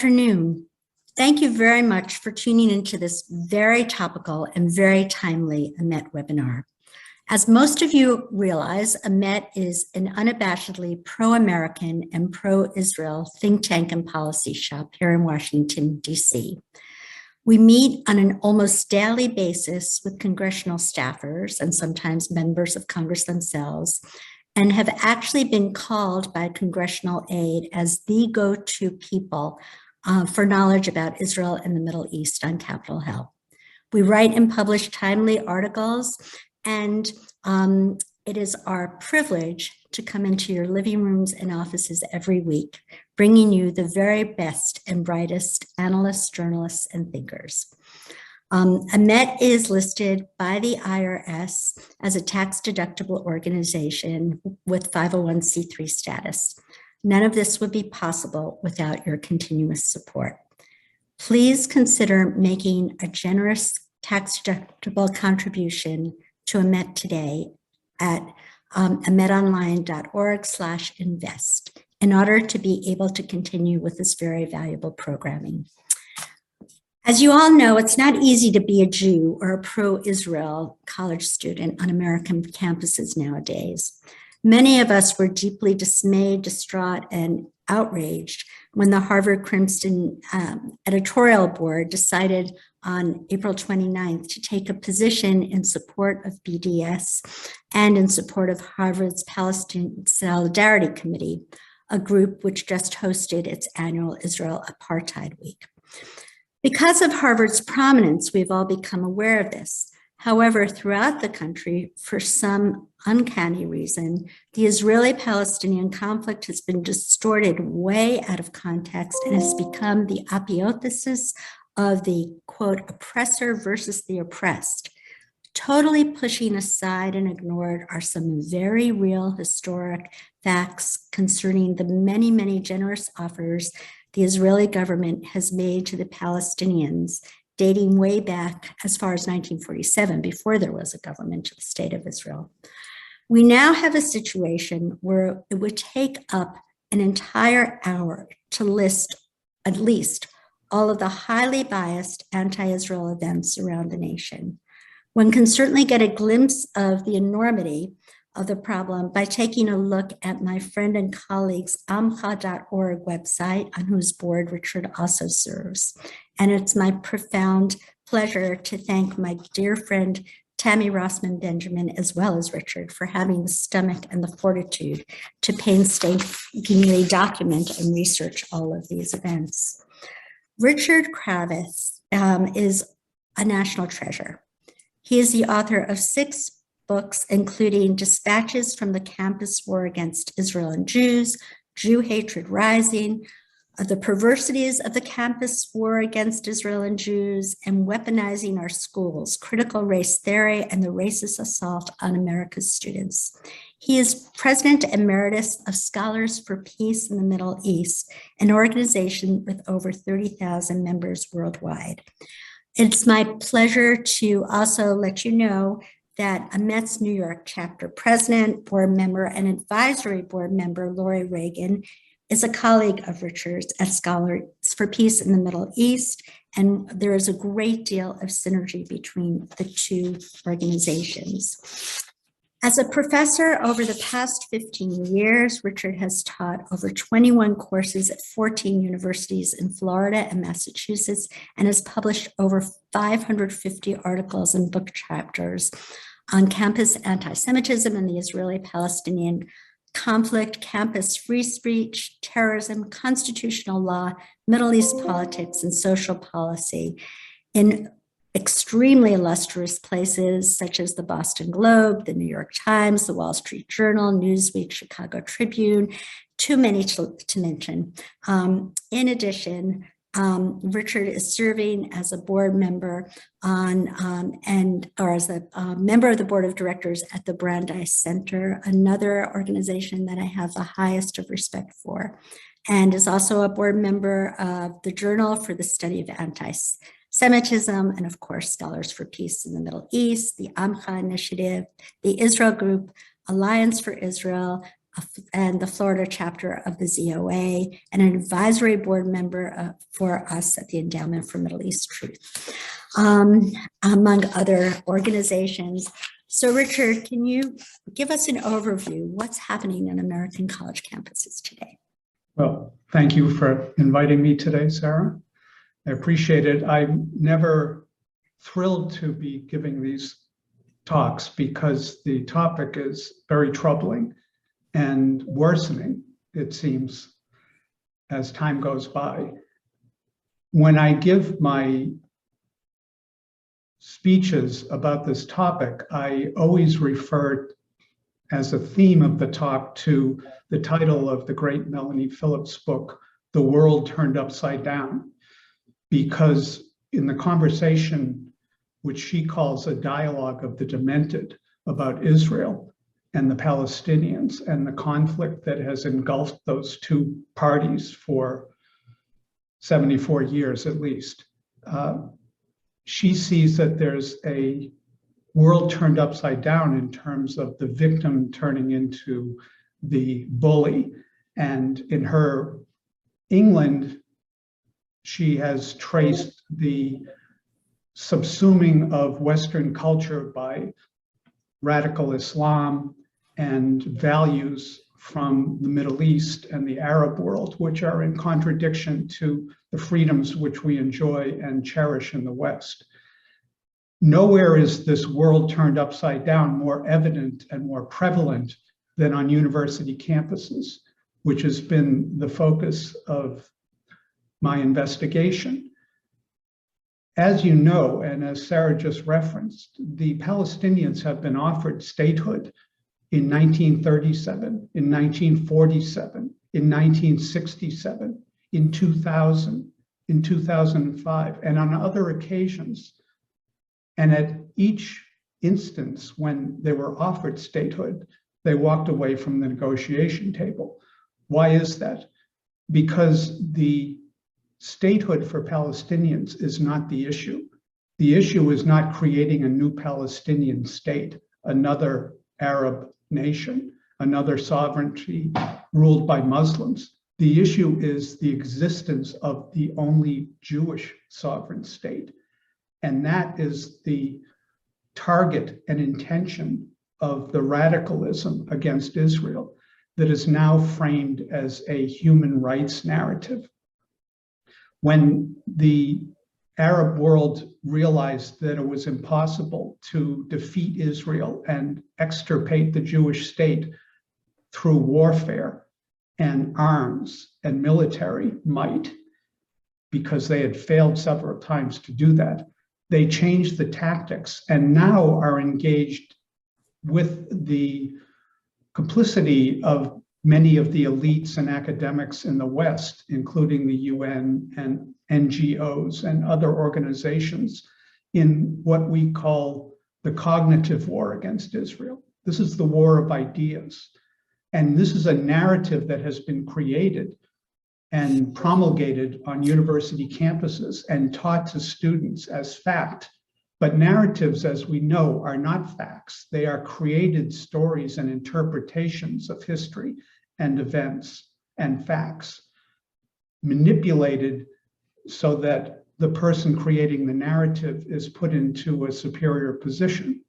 Afternoon. Thank you very much for tuning into this very topical and very timely AMET webinar. As most of you realize, AMET is an unabashedly pro-American and pro-Israel think tank and policy shop here in Washington, D.C. We meet on an almost daily basis with congressional staffers and sometimes members of Congress themselves, and have actually been called by congressional aide as the go-to people for knowledge about Israel and the Middle East on Capitol Hill. We write and publish timely articles, and it is our privilege to come into your living rooms and offices every week, bringing you the very best and brightest analysts, journalists, and thinkers. AMET is listed by the IRS as a tax-deductible organization with 501c3 status. None of this would be possible without your continuous support. Please consider making a generous tax-deductible contribution to AMET today at ametonline.org/invest in order to be able to continue with this very valuable programming. As you all know, it's not easy to be a Jew or a pro-Israel college student on American campuses nowadays. Many of us were deeply dismayed, distraught, and outraged when the Harvard Crimson editorial board decided on April 29th to take a position in support of BDS and in support of Harvard's Palestine Solidarity Committee, a group which just hosted its annual Israel Apartheid Week. Because of Harvard's prominence, we've all become aware of this. However, throughout the country, for some uncanny reason, the Israeli-Palestinian conflict has been distorted way out of context and has become the apotheosis of the, quote, oppressor versus the oppressed. Totally pushing aside and ignored are some very real historic facts concerning the many, many generous offers the Israeli government has made to the Palestinians, dating way back as far as 1947, before there was a government of the state of Israel. We now have a situation where it would take up an entire hour to list at least all of the highly biased anti-Israel events around the nation. One can certainly get a glimpse of the enormity of the problem by taking a look at my friend and colleague's amcha.org website, on whose board Richard also serves. And it's my profound pleasure to thank my dear friend Tammy Rossman Benjamin, as well as Richard, for having the stomach and the fortitude to painstakingly document and research all of these events. Richard Cravatts is a national treasure. He is the author of 6 books, including Dispatches from the Campus War Against Israel and Jews, Jew Hatred Rising, The Perversities of the Campus War Against Israel and Jews, and Weaponizing Our Schools, Critical Race Theory and the Racist Assault on America's Students. He is President Emeritus of Scholars for Peace in the Middle East, an organization with over 30,000 members worldwide. It's my pleasure to also let you know that AMET's New York chapter president, board member, and advisory board member, Lori Reagan, is a colleague of Richard's at Scholars for Peace in the Middle East, and there is a great deal of synergy between the two organizations. As a professor over the past 15 years, Richard has taught over 21 courses at 14 universities in Florida and Massachusetts, and has published over 550 articles and book chapters on campus anti-Semitism and the Israeli-Palestinian conflict, campus free speech, terrorism, constitutional law, Middle East politics, and social policy in extremely illustrious places such as the Boston Globe, the New York Times, the Wall Street Journal, Newsweek, Chicago Tribune, too many to mention. In addition, Richard is serving as a board member as a member of the board of directors at the Brandeis Center, another organization that I have the highest of respect for, and is also a board member of the Journal for the Study of Anti-Semitism, and of course, Scholars for Peace in the Middle East, the Amcha Initiative, the Israel Group, Alliance for Israel, and the Florida chapter of the ZOA, and an advisory board member for us at the Endowment for Middle East Truth, among other organizations. So Richard, can you give us an overview? What's happening on American college campuses today? Well, thank you for inviting me today, Sarah. I appreciate it. I'm never thrilled to be giving these talks because the topic is very troubling and worsening, it seems, as time goes by. When I give my speeches about this topic, I always refer as a theme of the talk to the title of the great Melanie Phillips' book, The World Turned Upside Down, because in the conversation, which she calls a dialogue of the demented about Israel and the Palestinians and the conflict that has engulfed those two parties for 74 years at least, she sees that there's a world turned upside down in terms of the victim turning into the bully. And in her England, she has traced the subsuming of Western culture by radical Islam and values from the Middle East and the Arab world, which are in contradiction to the freedoms which we enjoy and cherish in the West. Nowhere is this world turned upside down more evident and more prevalent than on university campuses, which has been the focus of my investigation. As you know, and as Sarah just referenced, the Palestinians have been offered statehood in 1937, in 1947, in 1967, in 2000, in 2005, and on other occasions. And at each instance when they were offered statehood, they walked away from the negotiation table. Why is that? Because the statehood for Palestinians is not the issue. The issue is not creating a new Palestinian state, another Arab nation, another sovereignty ruled by Muslims. The issue is the existence of the only Jewish sovereign state. And that is the target and intention of the radicalism against Israel that is now framed as a human rights narrative. When the Arab world realized that it was impossible to defeat Israel and extirpate the Jewish state through warfare and arms and military might, because they had failed several times to do that, they changed the tactics and now are engaged with the complicity of many of the elites and academics in the West, including the UN and NGOs and other organizations, in what we call the cognitive war against Israel. This is the war of ideas. And this is a narrative that has been created and promulgated on university campuses and taught to students as fact. But narratives, as we know, are not facts. They are created stories and interpretations of history and events and facts, manipulated so that the person creating the narrative is put into a superior position.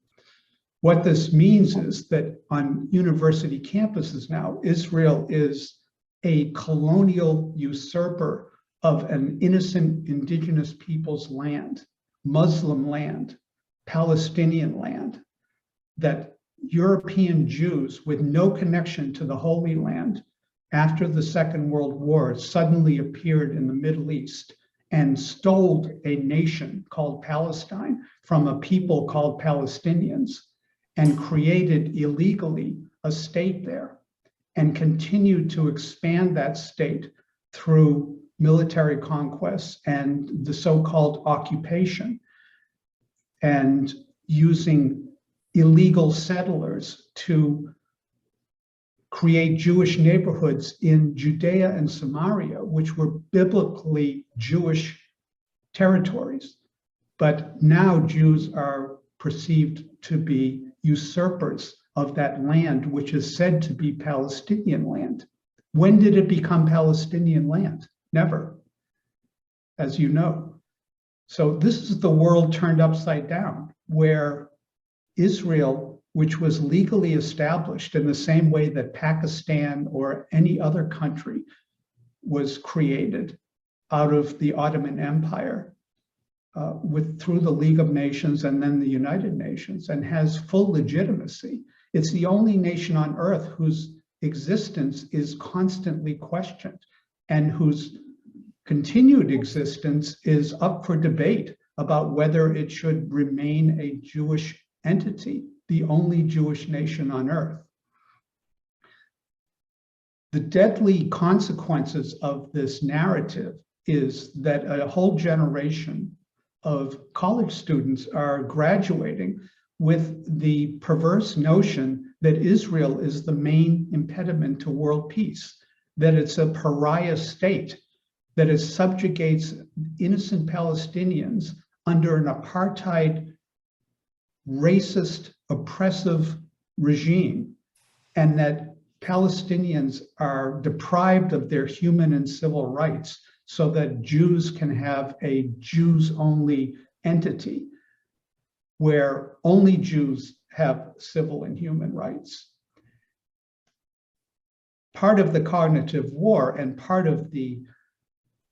What this means is that on university campuses now, Israel is a colonial usurper of an innocent indigenous people's land, Muslim land, Palestinian land, that European Jews with no connection to the Holy Land after the Second World War suddenly appeared in the Middle East and stole a nation called Palestine from a people called Palestinians and created illegally a state there and continued to expand that state through military conquests and the so-called occupation, and using illegal settlers to create Jewish neighborhoods in Judea and Samaria, which were biblically Jewish territories. But now Jews are perceived to be usurpers of that land, which is said to be Palestinian land. When did it become Palestinian land? Never, as you know. So this is the world turned upside down, where Israel, which was legally established in the same way that Pakistan or any other country was created out of the Ottoman Empire, through the League of Nations and then the United Nations, and has full legitimacy. It's the only nation on earth whose existence is constantly questioned and whose continued existence is up for debate about whether it should remain a Jewish entity, the only Jewish nation on earth. The deadly consequences of this narrative is that a whole generation of college students are graduating with the perverse notion that Israel is the main impediment to world peace, that it's a pariah state, that it subjugates innocent Palestinians under an apartheid, racist, oppressive regime, and that Palestinians are deprived of their human and civil rights so that Jews can have a Jews-only entity where only Jews have civil and human rights. Part of the cognitive war and part of the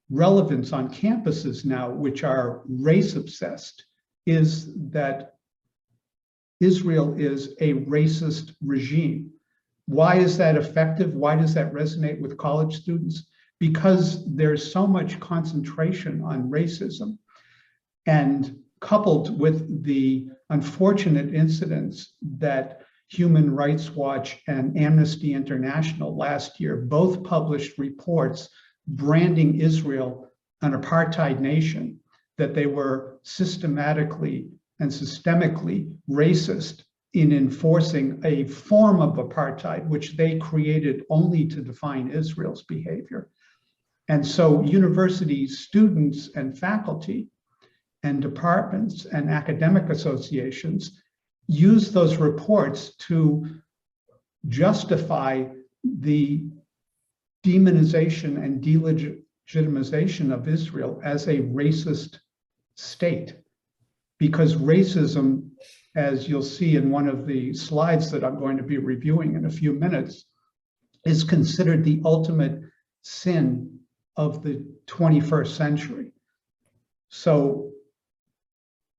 relevance on campuses now, which are race-obsessed, is that Israel is a racist regime. Why is that effective? Why does that resonate with college students? Because there's so much concentration on racism, and coupled with the unfortunate incidents that Human Rights Watch and Amnesty International last year both published reports branding Israel an apartheid nation, that they were systematically and systemically racist in enforcing a form of apartheid, which they created only to define Israel's behavior. And so university students and faculty and departments and academic associations use those reports to justify the demonization and delegitimization of Israel as a racist state. Because racism, as you'll see in one of the slides that I'm going to be reviewing in a few minutes, is considered the ultimate sin of the 21st century. So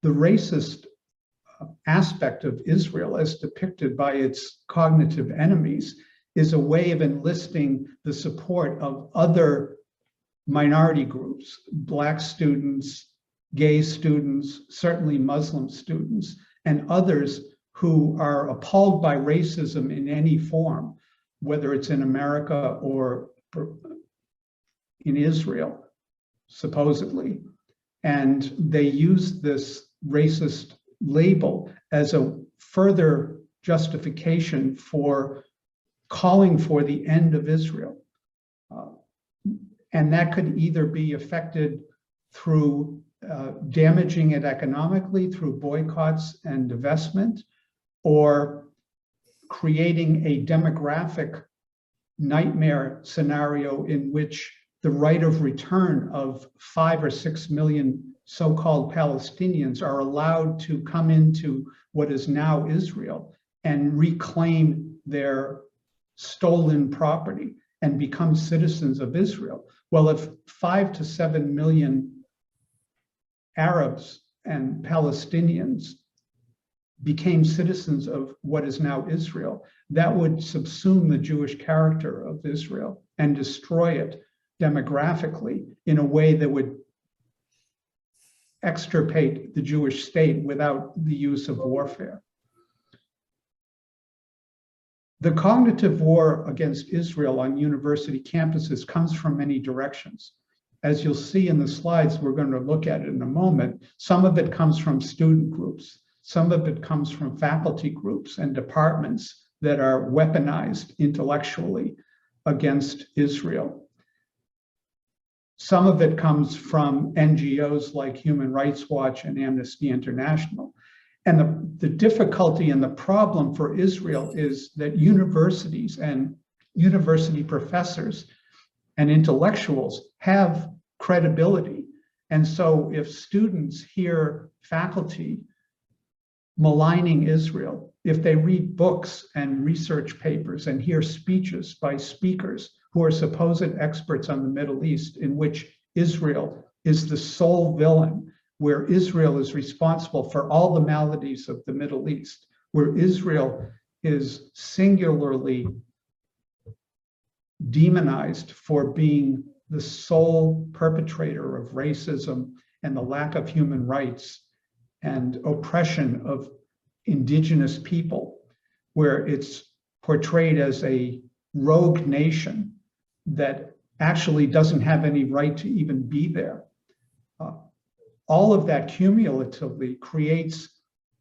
the racist aspect of Israel, as depicted by its cognitive enemies, is a way of enlisting the support of other minority groups, Black students, gay students, certainly Muslim students, and others who are appalled by racism in any form, whether it's in America or in Israel, supposedly. And they use this racist label as a further justification for calling for the end of Israel. And that could either be affected through damaging it economically through boycotts and divestment, or creating a demographic nightmare scenario in which the right of return of 5 or 6 million so-called Palestinians are allowed to come into what is now Israel and reclaim their stolen property and become citizens of Israel. Well, if 5 to 7 million Arabs and Palestinians became citizens of what is now Israel, that would subsume the Jewish character of Israel and destroy it demographically in a way that would extirpate the Jewish state without the use of warfare. The cognitive war against Israel on university campuses comes from many directions. As you'll see in the slides we're going to look at in a moment, some of it comes from student groups, some of it comes from faculty groups and departments that are weaponized intellectually against Israel. Some of it comes from NGOs like Human Rights Watch and Amnesty International. And the difficulty and the problem for Israel is that universities and university professors and intellectuals have credibility. And so if students hear faculty maligning Israel, if they read books and research papers and hear speeches by speakers who are supposed experts on the Middle East, in which Israel is the sole villain, where Israel is responsible for all the maladies of the Middle East, where Israel is singularly demonized for being the sole perpetrator of racism and the lack of human rights and oppression of indigenous people, where it's portrayed as a rogue nation that actually doesn't have any right to even be there. All of that cumulatively creates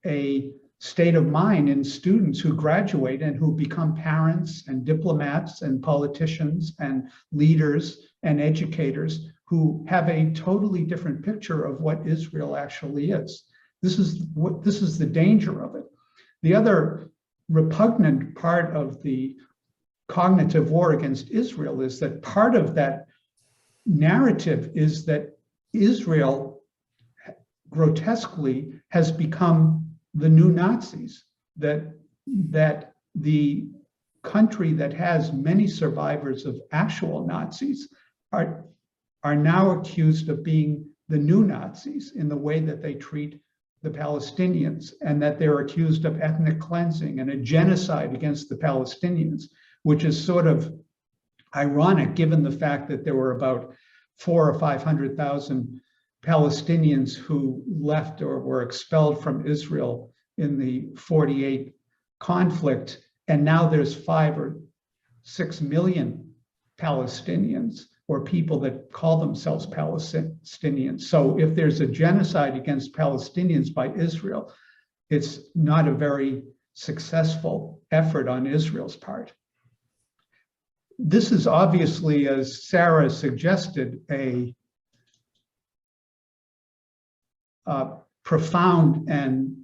a state of mind in students who graduate and who become parents and diplomats and politicians and leaders and educators who have a totally different picture of what Israel actually is. This is the danger of it. The other repugnant part of the cognitive war against Israel is that part of that narrative is that Israel grotesquely has become the new Nazis, that the country that has many survivors of actual Nazis are now accused of being the new Nazis in the way that they treat the Palestinians, and that they're accused of ethnic cleansing and a genocide against the Palestinians, which is sort of ironic given the fact that there were about 400,000 or 500,000 Palestinians who left or were expelled from Israel in the 48 conflict, and now there's 5 or 6 million Palestinians or people that call themselves Palestinians. So if there's a genocide against Palestinians by Israel, it's not a very successful effort on Israel's part. This is obviously, as Sarah suggested, a profound and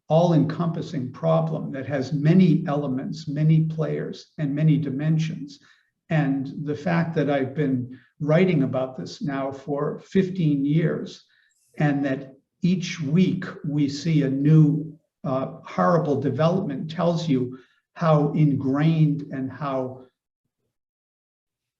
all-encompassing problem that has many elements, many players, and many dimensions. And the fact that I've been writing about this now for 15 years, and that each week we see a new horrible development, tells you how ingrained and how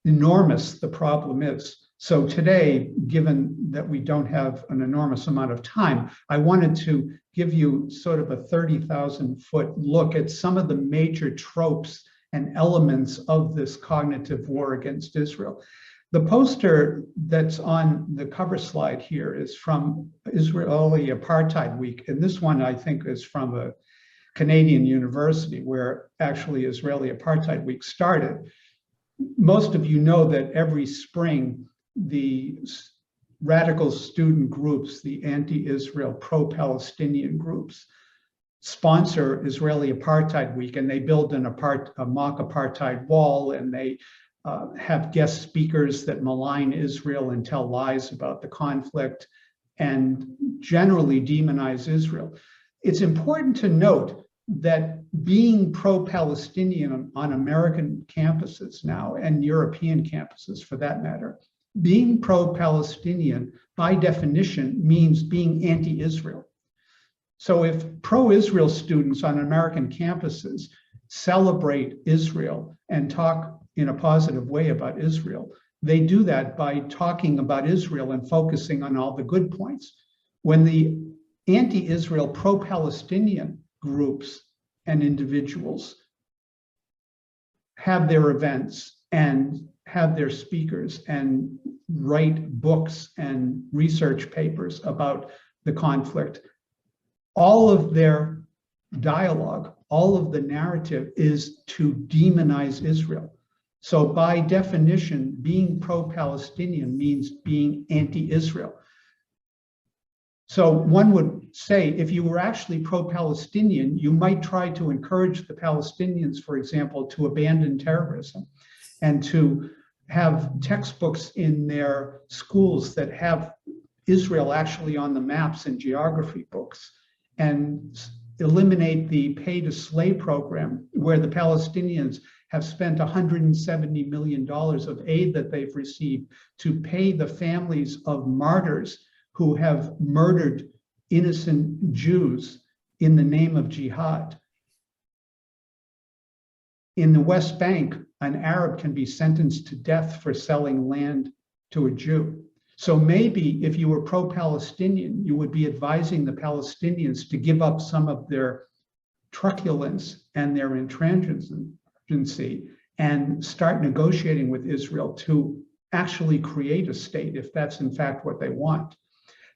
enormous the problem is. So today, given that we don't have an enormous amount of time, I wanted to give you sort of a 30,000-foot look at some of the major tropes and elements of this cognitive war against Israel. The poster that's on the cover slide here is from Israeli Apartheid Week, and this one I think is from a Canadian university where actually Israeli Apartheid Week started. Most of you know that every spring, the radical student groups, the anti-Israel, pro-Palestinian groups, sponsor Israeli Apartheid Week, and they build a mock apartheid wall, and they have guest speakers that malign Israel and tell lies about the conflict and generally demonize Israel. It's important to note that being pro-Palestinian on American campuses now, and European campuses for that matter, being pro-Palestinian by definition means being anti-Israel. So if pro-Israel students on American campuses celebrate Israel and talk in a positive way about Israel, they do that by talking about Israel and focusing on all the good points. When the anti-Israel, pro-Palestinian groups and individuals have their events and have their speakers and write books and research papers about the conflict, all of their dialogue, all of the narrative is to demonize Israel. So by definition, being pro-Palestinian means being anti-Israel. So one would say, if you were actually pro-Palestinian, you might try to encourage the Palestinians, for example, to abandon terrorism and to have textbooks in their schools that have Israel actually on the maps and geography books, and eliminate the pay-to-slay program, where the Palestinians have spent $170 million of aid that they've received to pay the families of martyrs who have murdered innocent Jews in the name of jihad. In the West Bank, an Arab can be sentenced to death for selling land to a Jew. So maybe if you were pro-Palestinian, you would be advising the Palestinians to give up some of their truculence and their intransigency and start negotiating with Israel to actually create a state, if that's in fact what they want.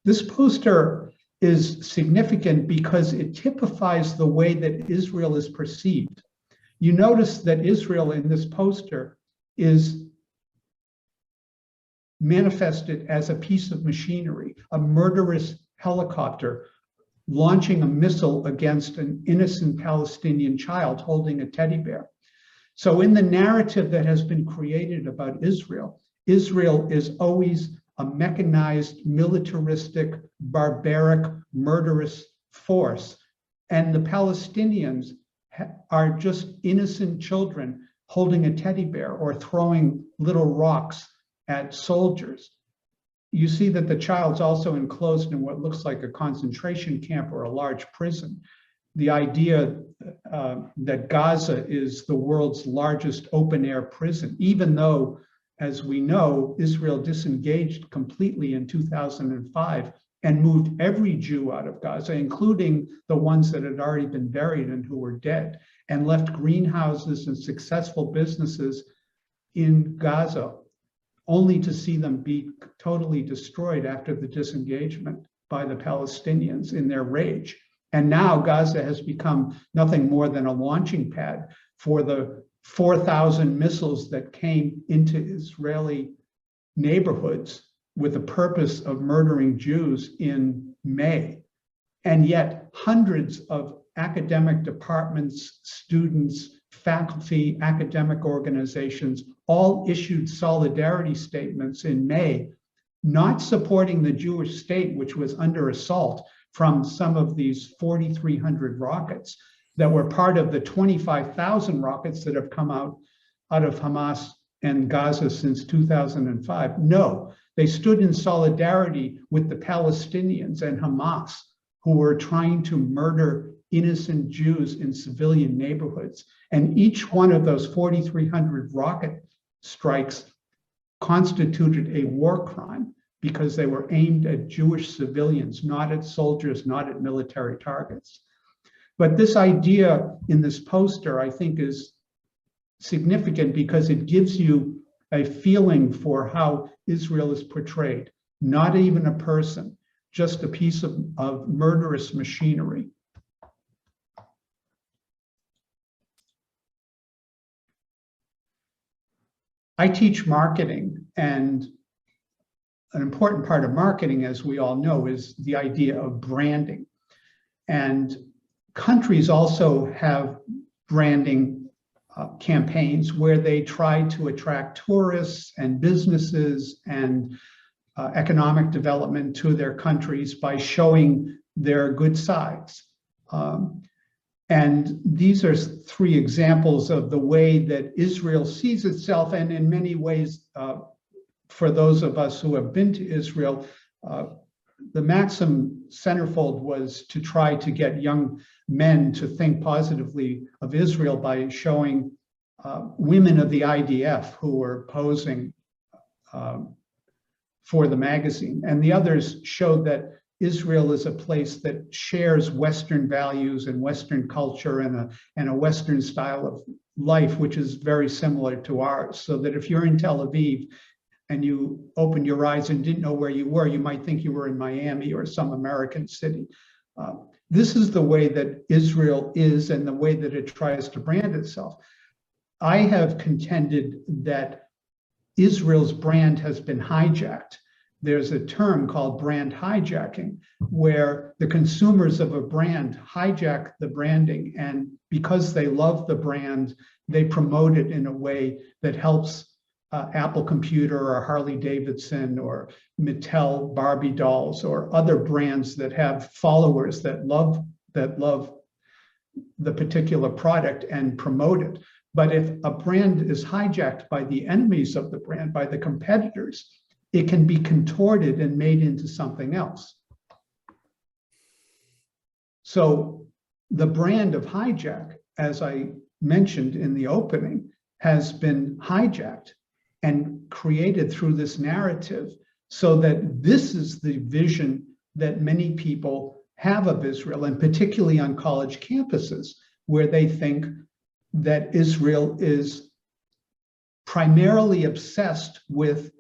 This poster is significant because it typifies the way that Israel is perceived. You notice that Israel in this poster is manifested as a piece of machinery, a murderous helicopter launching a missile against an innocent Palestinian child holding a teddy bear. So in the narrative that has been created about Israel, Israel is always a mechanized, militaristic, barbaric, murderous force. And the Palestinians are just innocent children holding a teddy bear or throwing little rocks at soldiers. You see that the child's also enclosed in what looks like a concentration camp or a large prison. The idea that Gaza is the world's largest open-air prison, even though, as we know, Israel disengaged completely in 2005 and moved every Jew out of Gaza, including the ones that had already been buried and who were dead, and left greenhouses and successful businesses in Gaza, only to see them be totally destroyed after the disengagement by the Palestinians in their rage. And now Gaza has become nothing more than a launching pad for the 4,000 missiles that came into Israeli neighborhoods with the purpose of murdering Jews in May. And yet hundreds of academic departments, students, faculty, academic organizations all issued solidarity statements in May, not supporting the Jewish state, which was under assault from some of these 4,300 rockets that were part of the 25,000 rockets that have come out of Hamas and Gaza since 2005. No, they stood in solidarity with the Palestinians and Hamas, who were trying to murder innocent Jews in civilian neighborhoods. And each one of those 4,300 rocket strikes constituted a war crime because they were aimed at Jewish civilians, not at soldiers, not at military targets. But this idea in this poster, I think, is significant because it gives you a feeling for how Israel is portrayed. Not even a person, just a piece of murderous machinery. I teach marketing, and an important part of marketing, as we all know, is the idea of branding. And countries also have branding campaigns where they try to attract tourists and businesses and economic development to their countries by showing their good sides. And these are three examples of the way that Israel sees itself, and in many ways, for those of us who have been to Israel, the maxim centerfold was to try to get young men to think positively of Israel by showing women of the IDF who were posing for the magazine. And the others showed that Israel is a place that shares Western values and Western culture and a Western style of life, which is very similar to ours. So that if you're in Tel Aviv and you opened your eyes and didn't know where you were, you might think you were in Miami or some American city. This is the way that Israel is and the way that it tries to brand itself. I have contended that Israel's brand has been hijacked. There's a term called brand hijacking, where the consumers of a brand hijack the branding, and because they love the brand, they promote it in a way that helps Apple computer or Harley Davidson or Mattel Barbie dolls or other brands that have followers that love the particular product and promote it. But if a brand is hijacked by the enemies of the brand, by the competitors, it can be contorted and made into something else. So the brand of hijack, as I mentioned in the opening, has been hijacked and created through this narrative so that this is the vision that many people have of Israel, and particularly on college campuses, where they think that Israel is primarily obsessed with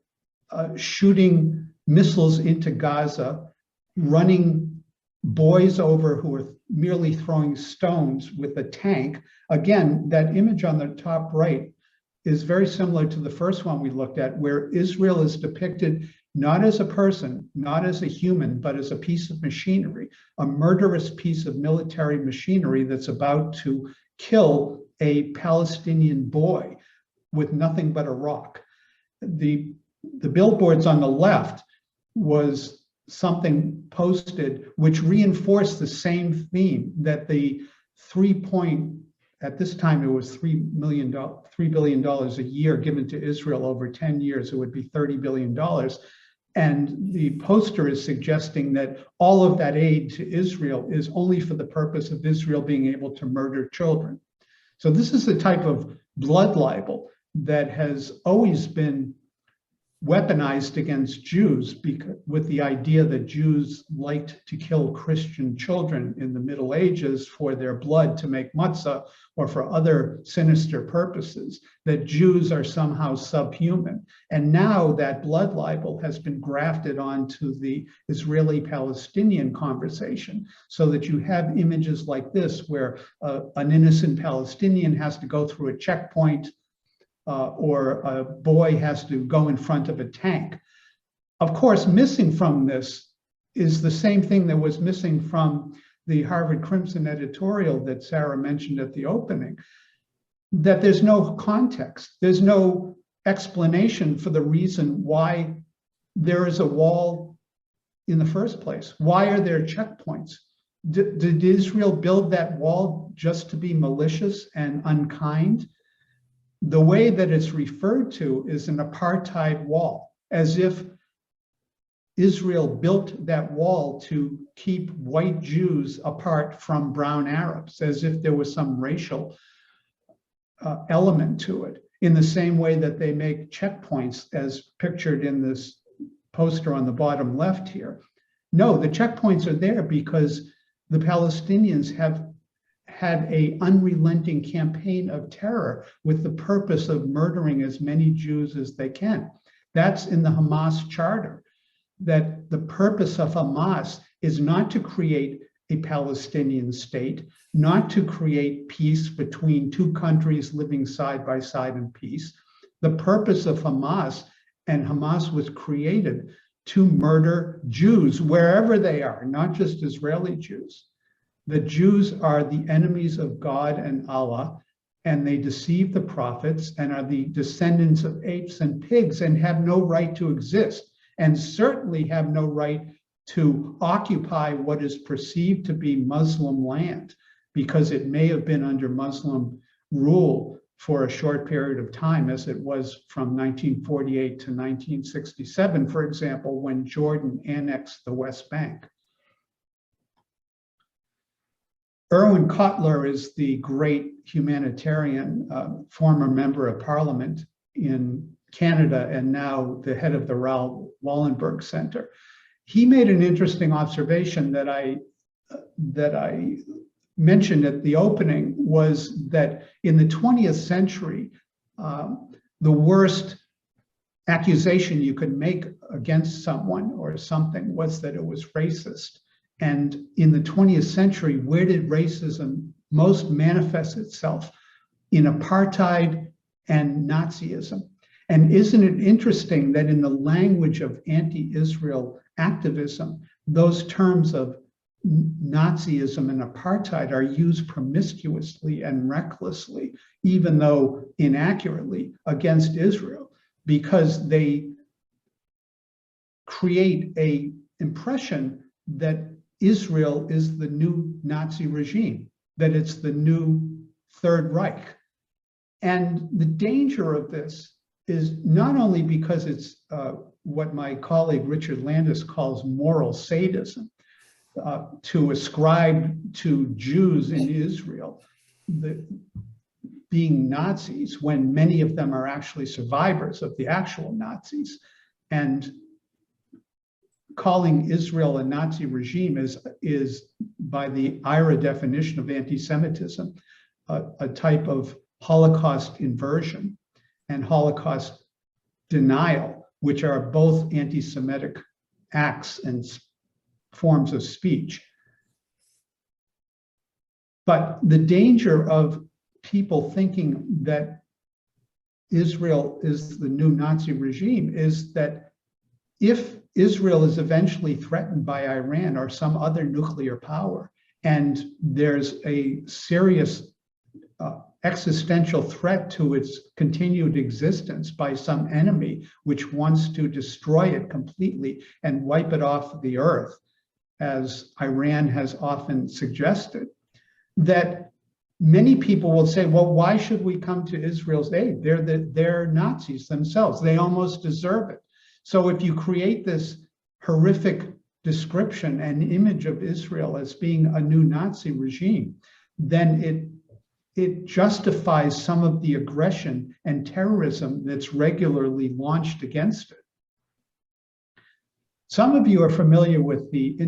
shooting missiles into Gaza, running boys over who are merely throwing stones with a tank. Again, that image on the top right is very similar to the first one we looked at, where Israel is depicted not as a person, not as a human, but as a piece of machinery, a murderous piece of military machinery that's about to kill a Palestinian boy with nothing but a rock. The billboards on the left was something posted which reinforced the same theme, that the at this time it was $3 billion a year given to Israel over 10 years, it would be $30 billion. And the poster is suggesting that all of that aid to Israel is only for the purpose of Israel being able to murder children. So this is the type of blood libel that has always been weaponized against Jews, with the idea that Jews liked to kill Christian children in the Middle Ages for their blood to make matzah or for other sinister purposes, that Jews are somehow subhuman. And now that blood libel has been grafted onto the Israeli-Palestinian conversation, so that you have images like this where an innocent Palestinian has to go through a checkpoint, or a boy has to go in front of a tank. Of course, missing from this is the same thing that was missing from the Harvard Crimson editorial that Sarah mentioned at the opening, that there's no context, there's no explanation for the reason why there is a wall in the first place. Why are there checkpoints? Did Israel build that wall just to be malicious and unkind? The way that it's referred to is an apartheid wall, as if Israel built that wall to keep white Jews apart from brown Arabs, as if there was some racial element to it, in the same way that they make checkpoints as pictured in this poster on the bottom left here. No, the checkpoints are there because the Palestinians have had an unrelenting campaign of terror with the purpose of murdering as many Jews as they can. That's in the Hamas charter, that the purpose of Hamas is not to create a Palestinian state, not to create peace between two countries living side by side in peace. The purpose of Hamas, and Hamas was created to murder Jews wherever they are, not just Israeli Jews. The Jews are the enemies of God and Allah, and they deceive the prophets and are the descendants of apes and pigs and have no right to exist, and certainly have no right to occupy what is perceived to be Muslim land, because it may have been under Muslim rule for a short period of time, as it was from 1948 to 1967, for example, when Jordan annexed the West Bank. Erwin Cutler is the great humanitarian, former member of parliament in Canada, and now the head of the Raoul Wallenberg Center. He made an interesting observation that I mentioned at the opening, was that in the 20th century, the worst accusation you could make against someone or something was that it was racist. And in the 20th century, where did racism most manifest itself? In apartheid and Nazism. And isn't it interesting that in the language of anti-Israel activism, those terms of Nazism and apartheid are used promiscuously and recklessly, even though inaccurately, against Israel, because they create a impression that Israel is the new Nazi regime, that it's the new Third Reich. And the danger of this is not only because it's what my colleague Richard Landis calls moral sadism, to ascribe to Jews in Israel being Nazis when many of them are actually survivors of the actual Nazis, and calling Israel a Nazi regime is by the IRA definition of anti-Semitism, a type of Holocaust inversion and Holocaust denial, which are both anti-Semitic acts and forms of speech. But the danger of people thinking that Israel is the new Nazi regime is that if Israel is eventually threatened by Iran or some other nuclear power, and there's a serious existential threat to its continued existence by some enemy which wants to destroy it completely and wipe it off the earth, as Iran has often suggested, that many people will say, well, why should we come to Israel's aid? They're Nazis themselves. They almost deserve it. So if you create this horrific description and image of Israel as being a new Nazi regime, then it justifies some of the aggression and terrorism that's regularly launched against it. Some of you are familiar with the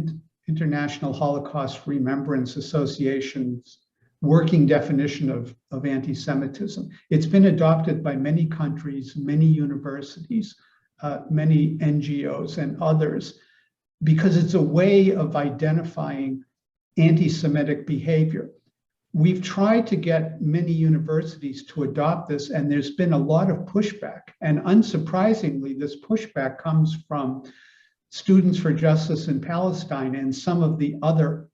International Holocaust Remembrance Association's working definition of anti-Semitism. It's been adopted by many countries, many universities, many NGOs and others, because it's a way of identifying anti-Semitic behavior. We've tried to get many universities to adopt this, and there's been a lot of pushback. And unsurprisingly, this pushback comes from Students for Justice in Palestine and some of the other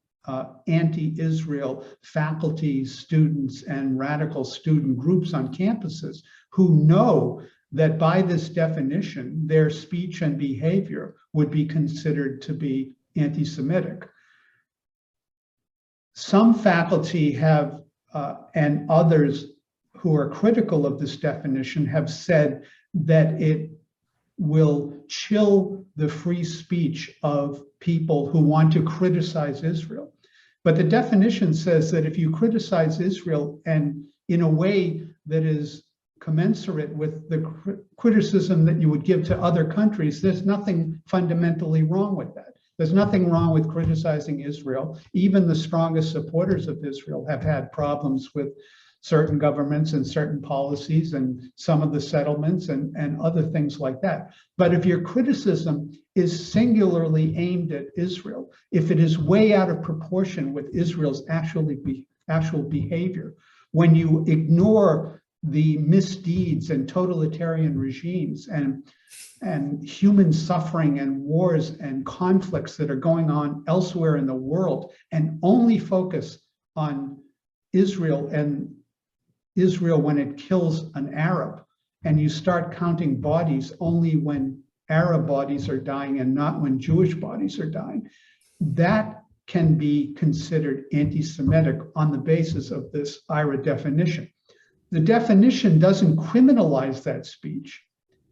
anti-Israel faculty, students, and radical student groups on campuses who know that by this definition, their speech and behavior would be considered to be anti-Semitic. Some faculty have, and others who are critical of this definition, have said that it will chill the free speech of people who want to criticize Israel. But the definition says that if you criticize Israel and in a way that is commensurate with the criticism that you would give to other countries, there's nothing fundamentally wrong with that. There's nothing wrong with criticizing Israel. Even the strongest supporters of Israel have had problems with certain governments and certain policies and some of the settlements and other things like that. But if your criticism is singularly aimed at Israel, if it is way out of proportion with Israel's actual behavior, when you ignore the misdeeds and totalitarian regimes and human suffering and wars and conflicts that are going on elsewhere in the world and only focus on Israel and Israel when it kills an Arab, and you start counting bodies only when Arab bodies are dying and not when Jewish bodies are dying, that can be considered anti-Semitic on the basis of this IRA definition. The definition doesn't criminalize that speech.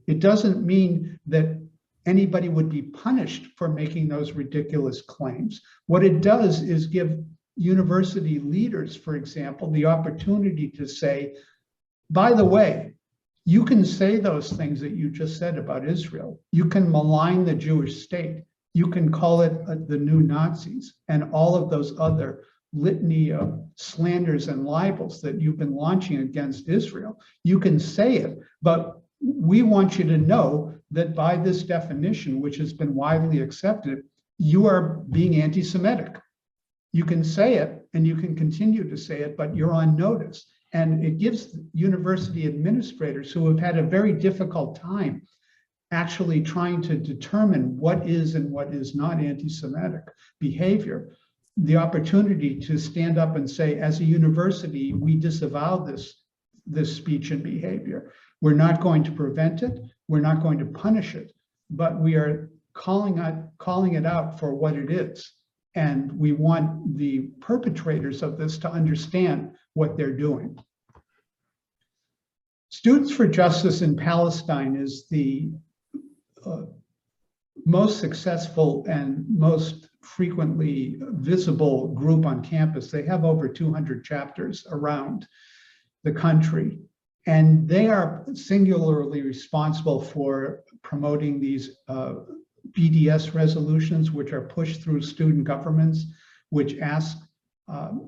It doesn't mean that anybody would be punished for making those ridiculous claims. What it does is give university leaders, for example, the opportunity to say, by the way, you can say those things that you just said about Israel. You can malign the Jewish state. You can call it the new Nazis and all of those other litany of slanders and libels that you've been launching against Israel. You can say it, but we want you to know that by this definition, which has been widely accepted, you are being anti-Semitic. You can say it and you can continue to say it, but you're on notice. And it gives university administrators who have had a very difficult time actually trying to determine what is and what is not anti-Semitic behavior, the opportunity to stand up and say, as a university, we disavow this speech and behavior. We're not going to prevent it. we're not going to punish it, but we are calling it out for what it is. And we want the perpetrators of this to understand what they're doing. Students for Justice in Palestine is the most successful and most frequently visible group on campus. They have over 200 chapters around the country, and they are singularly responsible for promoting these BDS resolutions, which are pushed through student governments, which ask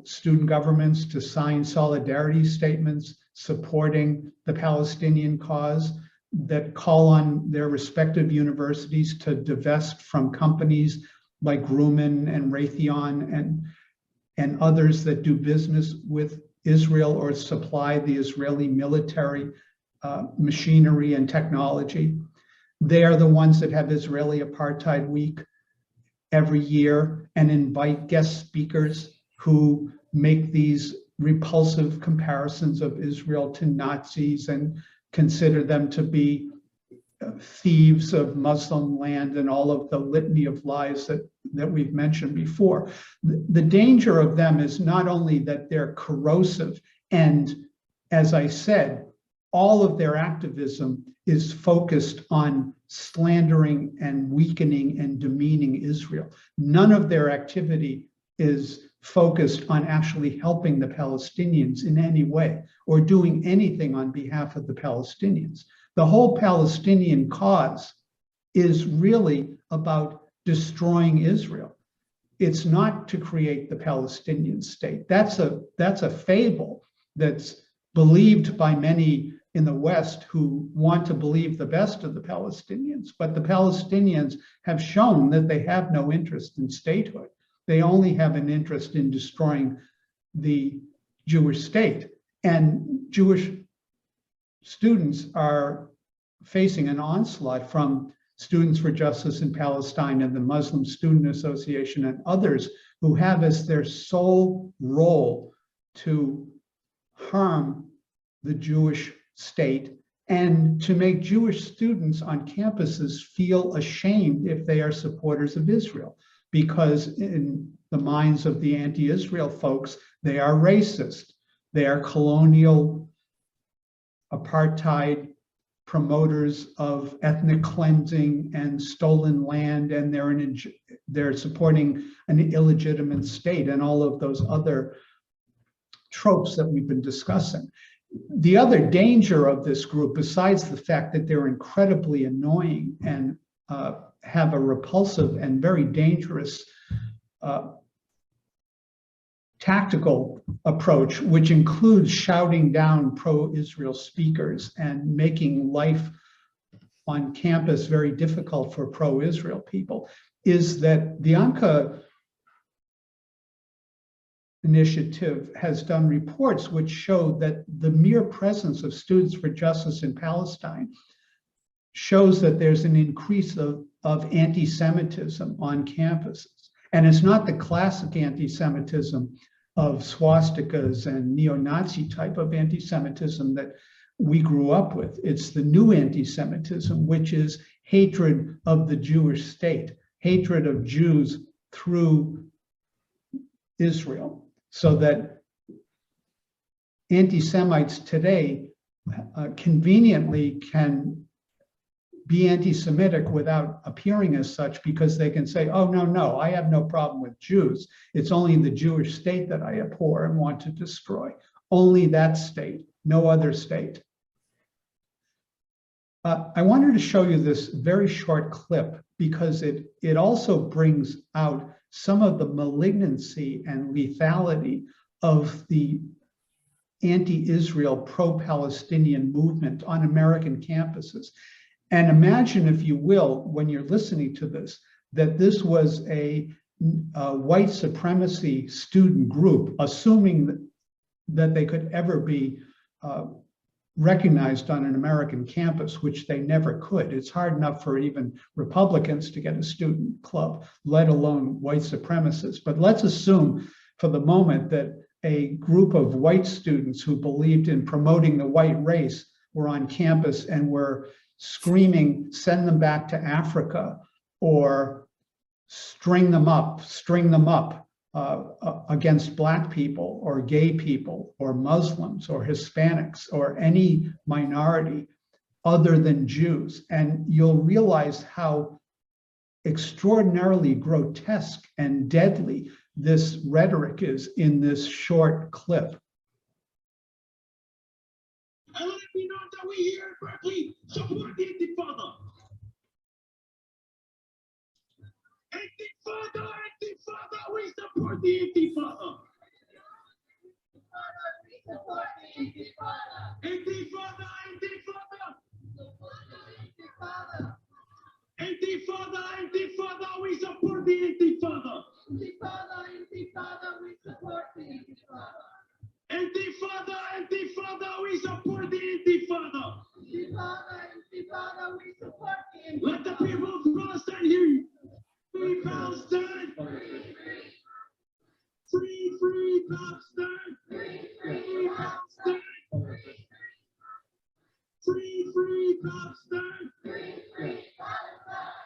student governments to sign solidarity statements supporting the Palestinian cause, that call on their respective universities to divest from companies like Grumman and Raytheon and others that do business with Israel or supply the Israeli military machinery and technology. They are the ones that have Israeli Apartheid Week every year and invite guest speakers who make these repulsive comparisons of Israel to Nazis and consider them to be thieves of Muslim land and all of the litany of lies that we've mentioned before. The danger of them is not only that they're corrosive, and as I said, all of their activism is focused on slandering and weakening and demeaning Israel. None of their activity is focused on actually helping the Palestinians in any way or doing anything on behalf of the Palestinians. The whole Palestinian cause is really about destroying Israel. It's not to create the Palestinian state. That's a fable that's believed by many in the West who want to believe the best of the Palestinians, but the Palestinians have shown that they have no interest in statehood. They only have an interest in destroying the Jewish state. And Jewish students are facing an onslaught from Students for Justice in Palestine and the Muslim Student Association and others who have as their sole role to harm the Jewish state and to make Jewish students on campuses feel ashamed if they are supporters of Israel, because in the minds of the anti-Israel folks, they are racist. They are colonial, apartheid promoters of ethnic cleansing and stolen land, and they're supporting an illegitimate state and all of those other tropes that we've been discussing. The other danger of this group, besides the fact that they're incredibly annoying and have a repulsive and very dangerous tactical approach, which includes shouting down pro-Israel speakers and making life on campus very difficult for pro-Israel people, is that the ANCA initiative has done reports which show that the mere presence of Students for Justice in Palestine shows that there's an increase of anti-Semitism on campuses. And it's not the classic anti-Semitism of swastikas and neo-Nazi type of anti-Semitism that we grew up with. It's the new anti-Semitism, which is hatred of the Jewish state, hatred of Jews through Israel, so that anti-Semites today conveniently can be anti-Semitic without appearing as such, because they can say, oh, no, I have no problem with Jews. It's only the Jewish state that I abhor and want to destroy. Only that state, no other state. I wanted to show you this very short clip because it also brings out some of the malignancy and lethality of the anti-Israel, pro-Palestinian movement on American campuses. And imagine, if you will, when you're listening to this, that this was a white supremacy student group, assuming that they could ever be recognized on an American campus, which they never could. It's hard enough for even Republicans to get a student club, let alone white supremacists. But let's assume for the moment that a group of white students who believed in promoting the white race were on campus and were screaming, send them back to Africa, or string them up against Black people or gay people or Muslims or Hispanics or any minority other than Jews. And you'll realize how extraordinarily grotesque and deadly this rhetoric is in this short clip. I want to be known that we here in Berkeley support the Intifada. Intifada, Intifada, we support the Intifada. Intifada, Intifada. Intifada, Intifada, we support the Intifada. Intifada, Intifada, we support the Intifada. Intifada, Intifada, we support the Intifada. Intifada, Intifada, we support the Intifada. Let the people of Palestine hear you. Free Palestine. Free, free Palestine. Free, free Palestine. Free, free Palestine. Free, free Palestine.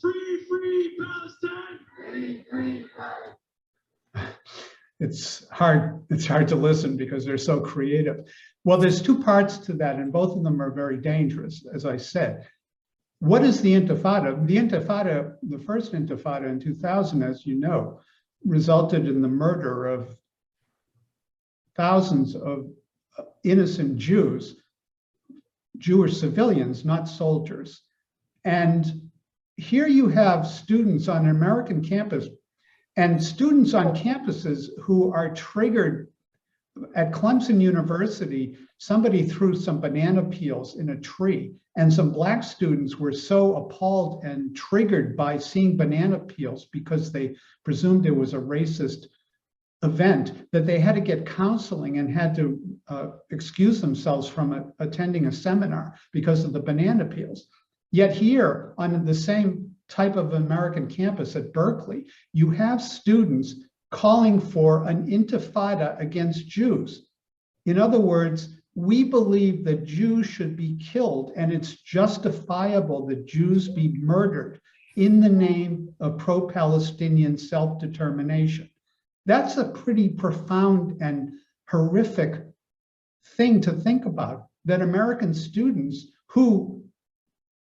Free, free Palestine. Free, free Palestine. It's hard to listen because they're so creative. Well, there's two parts to that, and both of them are very dangerous, as I said. What is the Intifada? The Intifada, the first Intifada in 2000, as you know, resulted in the murder of thousands of innocent Jews, Jewish civilians, not soldiers. And here you have students on an American campus and students on campuses who are triggered. At Clemson University, somebody threw some banana peels in a tree, and some Black students were so appalled and triggered by seeing banana peels because they presumed it was a racist event that they had to get counseling and had to excuse themselves from attending a seminar because of the banana peels. Yet here on the same type of American campus at Berkeley, you have students calling for an intifada against Jews. In other words, we believe that Jews should be killed, and it's justifiable that Jews be murdered in the name of pro-Palestinian self-determination. That's a pretty profound and horrific thing to think about, that American students who,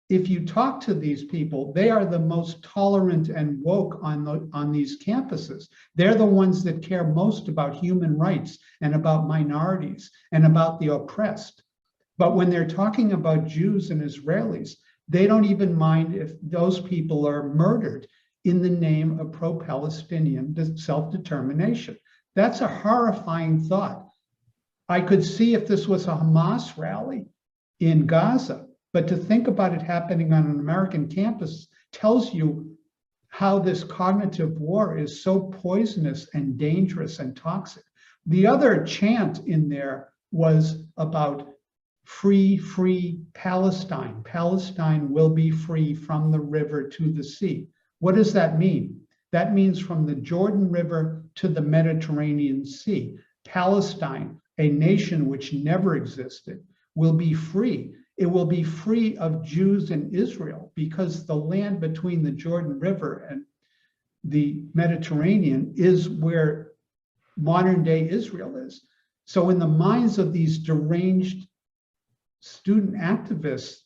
if you talk to these people, they are the most tolerant and woke on these campuses. They're the ones that care most about human rights and about minorities and about the oppressed. But when they're talking about Jews and Israelis, they don't even mind if those people are murdered in the name of pro-Palestinian self-determination. That's a horrifying thought. I could see if this was a Hamas rally in Gaza, but to think about it happening on an American campus tells you how this cognitive war is so poisonous and dangerous and toxic. The other chant in there was about free, free Palestine. Palestine will be free from the river to the sea. What does that mean? That means from the Jordan River to the Mediterranean Sea. Palestine, a nation which never existed, will be free. It will be free of Jews in Israel because the land between the Jordan River and the Mediterranean is where modern day Israel is. So in the minds of these deranged student activists,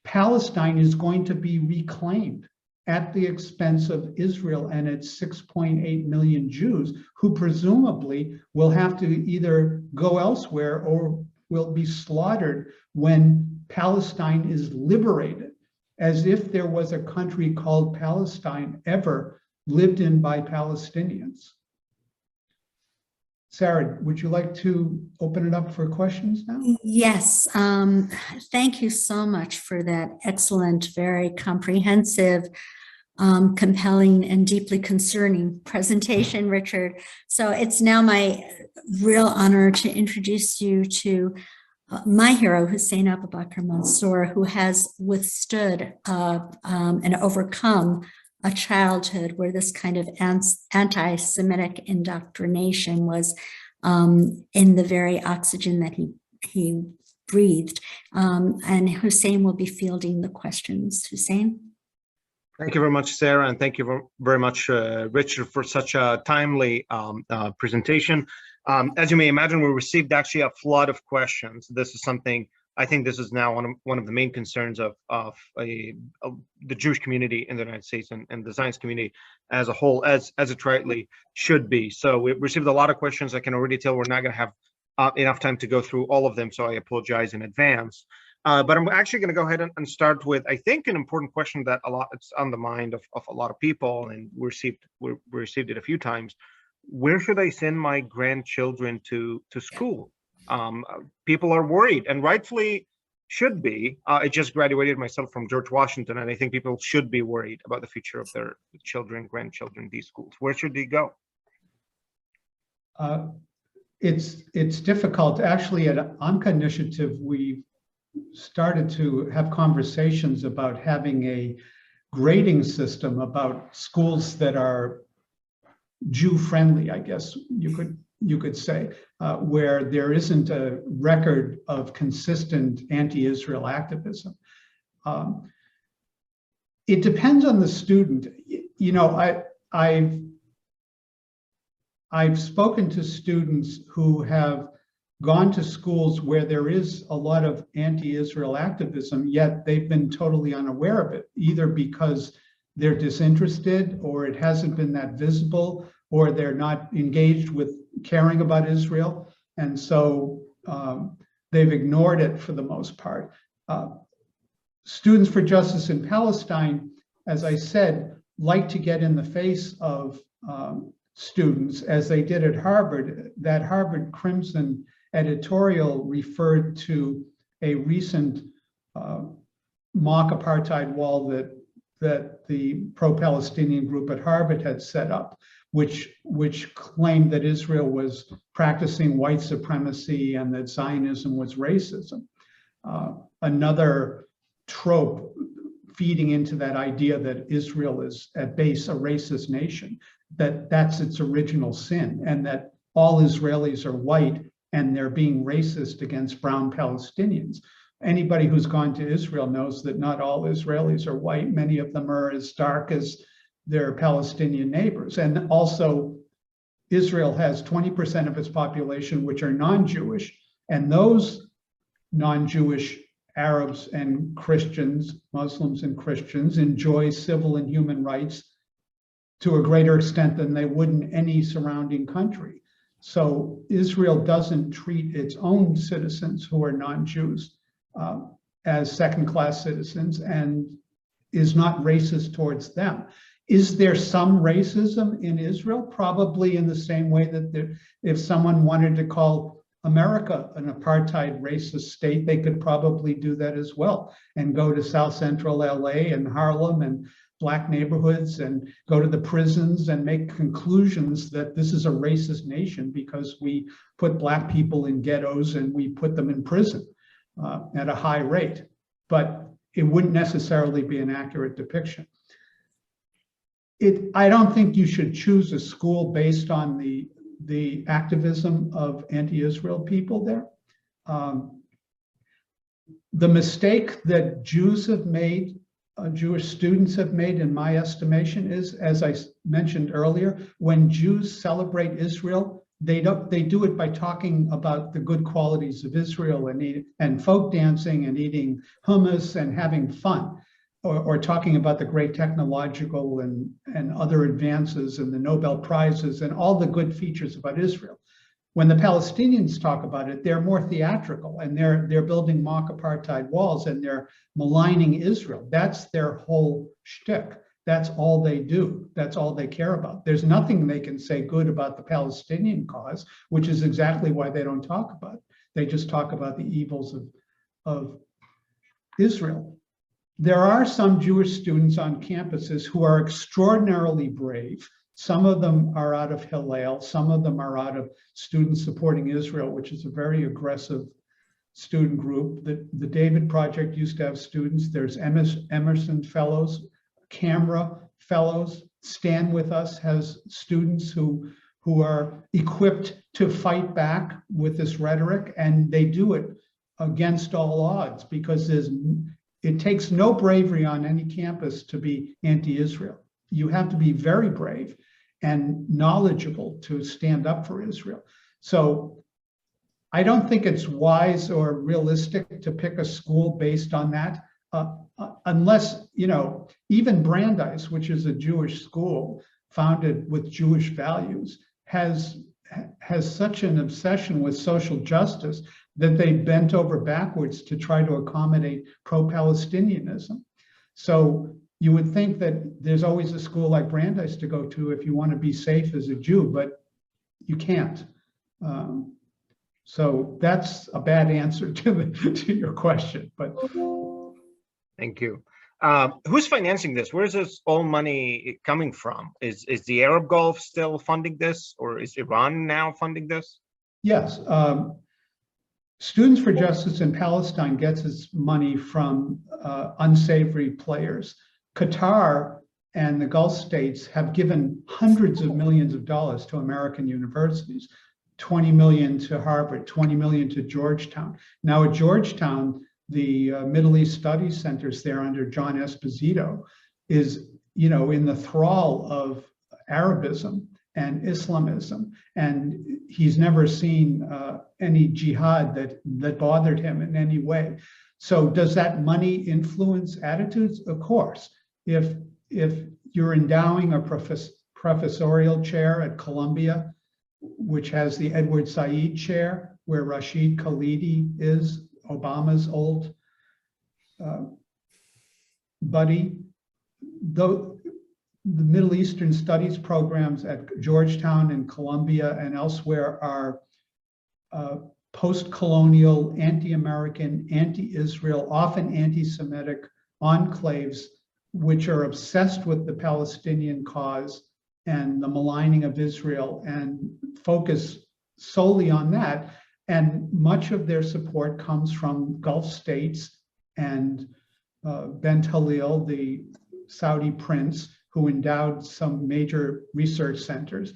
Palestine is going to be reclaimed at the expense of Israel and its 6.8 million Jews, who presumably will have to either go elsewhere or will be slaughtered when Palestine is liberated, as if there was a country called Palestine ever lived in by Palestinians. Sarah, would you like to open it up for questions now? Yes, thank you so much for that excellent, very comprehensive, compelling, and deeply concerning presentation, Richard. So it's now my real honor to introduce you to my hero, Hussein Abu Bakr Mansour, who has withstood and overcome a childhood where this kind of anti-Semitic indoctrination was in the very oxygen that he breathed. And Hussein will be fielding the questions. Hussein? Thank you very much, Sarah, and thank you very much, Richard, for such a timely presentation. As you may imagine, we received actually a flood of questions. This is something, I think this is now one of the main concerns of the Jewish community in the United States and the science community as a whole, as it rightly should be. So we received a lot of questions. I can already tell we're not going to have enough time to go through all of them, so I apologize in advance. But I'm actually going to go ahead and start with, I think, an important question that it's on the mind of a lot of people, and we received it a few times. Where should I send my grandchildren to school? People are worried, and rightfully should be. I just graduated myself from George Washington, and I think people should be worried about the future of their children, grandchildren, these schools. Where should they go? It's difficult. Actually, at AMCA Initiative, we started to have conversations about having a grading system about schools that are Jew-friendly, I guess you could say, where there isn't a record of consistent anti-Israel activism. It depends on the student. You know, I've spoken to students who have gone to schools where there is a lot of anti-Israel activism, yet they've been totally unaware of it, either because they're disinterested or it hasn't been that visible, or they're not engaged with caring about Israel. And so they've ignored it for the most part. Students for Justice in Palestine, as I said, like to get in the face of students, as they did at Harvard. That Harvard Crimson editorial referred to a recent mock apartheid wall that the pro-Palestinian group at Harvard had set up, which claimed that Israel was practicing white supremacy and that Zionism was racism. Another trope feeding into that idea that Israel is at base a racist nation, that's its original sin, and that all Israelis are white and they're being racist against brown Palestinians. Anybody who's gone to Israel knows that not all Israelis are white. Many of them are as dark as their Palestinian neighbors. And also, Israel has 20% of its population which are non-Jewish, and those non-Jewish Arabs and Christians, Muslims and Christians, enjoy civil and human rights to a greater extent than they would in any surrounding country. So Israel doesn't treat its own citizens who are non-Jews as second-class citizens and is not racist towards them. Is there some racism in Israel? Probably in the same way that if someone wanted to call America an apartheid racist state, they could probably do that as well and go to South Central LA and Harlem and Black neighborhoods and go to the prisons and make conclusions that this is a racist nation because we put Black people in ghettos and we put them in prison at a high rate. But it wouldn't necessarily be an accurate depiction. I don't think you should choose a school based on the activism of anti-Israel people there. The mistake that Jews have made, Jewish students have made, in my estimation, is, as I mentioned earlier, when Jews celebrate Israel, they do it by talking about the good qualities of Israel and folk dancing and eating hummus and having fun, or talking about the great technological and other advances and the Nobel Prizes and all the good features about Israel. When the Palestinians talk about it, they're more theatrical and they're building mock apartheid walls and they're maligning Israel. That's their whole shtick. That's all they do. That's all they care about. There's nothing they can say good about the Palestinian cause, which is exactly why they don't talk about it. They just talk about the evils of Israel. There are some Jewish students on campuses who are extraordinarily brave. Some of them are out of Hillel. Some of them are out of Students Supporting Israel, which is a very aggressive student group. The David Project used to have students. There's Emerson Fellows, Camera Fellows. Stand With Us has students who are equipped to fight back with this rhetoric, and they do it against all odds, because it takes no bravery on any campus to be anti-Israel. You have to be very brave and knowledgeable to stand up for Israel. So I don't think it's wise or realistic to pick a school based on that, unless, even Brandeis, which is a Jewish school founded with Jewish values, has such an obsession with social justice that they bent over backwards to try to accommodate pro-Palestinianism. So you would think that there's always a school like Brandeis to go to if you want to be safe as a Jew, but you can't. So that's a bad answer to your question. But thank you. Who's financing this? Where is this all money coming from? Is the Arab Gulf still funding this, or is Iran now funding this? Yes. Students for Justice in Palestine gets its money from unsavory players. Qatar and the Gulf states have given hundreds of millions of dollars to American universities, 20 million to Harvard, 20 million to Georgetown. Now at Georgetown, the Middle East Studies Centers there under John Esposito is, in the thrall of Arabism and Islamism, and he's never seen any jihad that bothered him in any way. So does that money influence attitudes? Of course. If you're endowing a professorial chair at Columbia, which has the Edward Said chair, where Rashid Khalidi is, Obama's old buddy, though the Middle Eastern studies programs at Georgetown and Columbia and elsewhere are post-colonial, anti-American, anti-Israel, often anti-Semitic enclaves, which are obsessed with the Palestinian cause and the maligning of Israel and focus solely on that. And much of their support comes from Gulf states and Ben Khalil, the Saudi prince, who endowed some major research centers.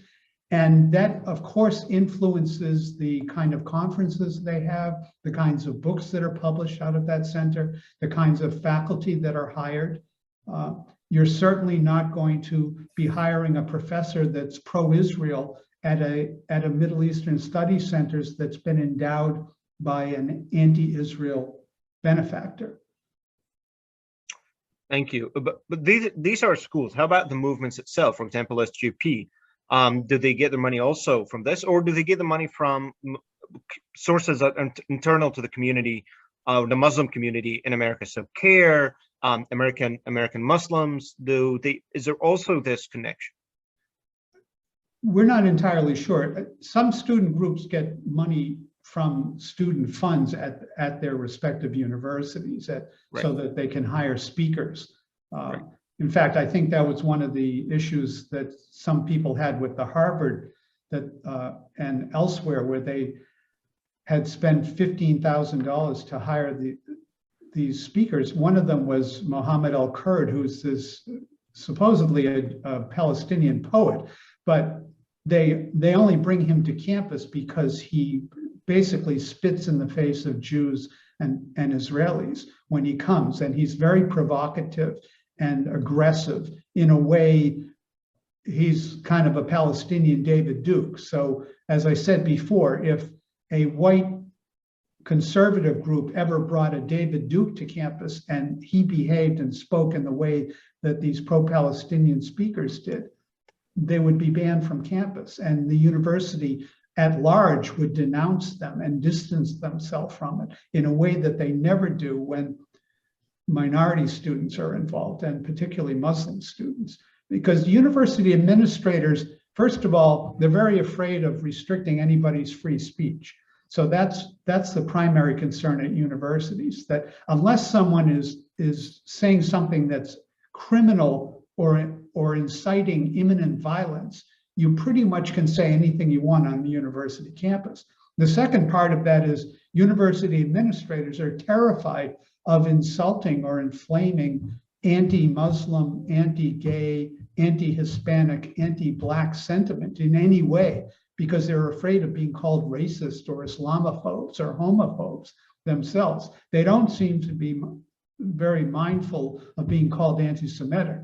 And that, of course, influences the kind of conferences they have, the kinds of books that are published out of that center, the kinds of faculty that are hired. You're certainly not going to be hiring a professor that's pro-Israel at a Middle Eastern studies centers that's been endowed by an anti-Israel benefactor. Thank you. But these are schools. How about the movements itself? For example, SGP. Do they get their money also from this, or do they get the money from sources that are internal to the community, the Muslim community in America? So CARE, American Muslims. Is there also this connection? We're not entirely sure. Some student groups get money from student funds at their respective universities Right. so that they can hire speakers. Right. In fact, I think that was one of the issues that some people had with the Harvard and elsewhere, where they had spent $15,000 to hire these speakers. One of them was Mohammed al-Kurd, who's this supposedly a Palestinian poet, but they only bring him to campus because he basically spits in the face of Jews and Israelis when he comes, and he's very provocative and aggressive. In a way, he's kind of a Palestinian David Duke. So as I said before, if a white conservative group ever brought a David Duke to campus and he behaved and spoke in the way that these pro-Palestinian speakers did, they would be banned from campus, and the university at large would denounce them and distance themselves from it in a way that they never do when minority students are involved, and particularly Muslim students. Because university administrators, first of all, they're very afraid of restricting anybody's free speech. So that's the primary concern at universities, that unless someone is saying something that's criminal or inciting imminent violence, you pretty much can say anything you want on the university campus. The second part of that is university administrators are terrified of insulting or inflaming anti-Muslim, anti-gay, anti-Hispanic, anti-Black sentiment in any way, because they're afraid of being called racist or Islamophobes or homophobes. themselves. They don't seem to be very mindful of being called anti-Semitic,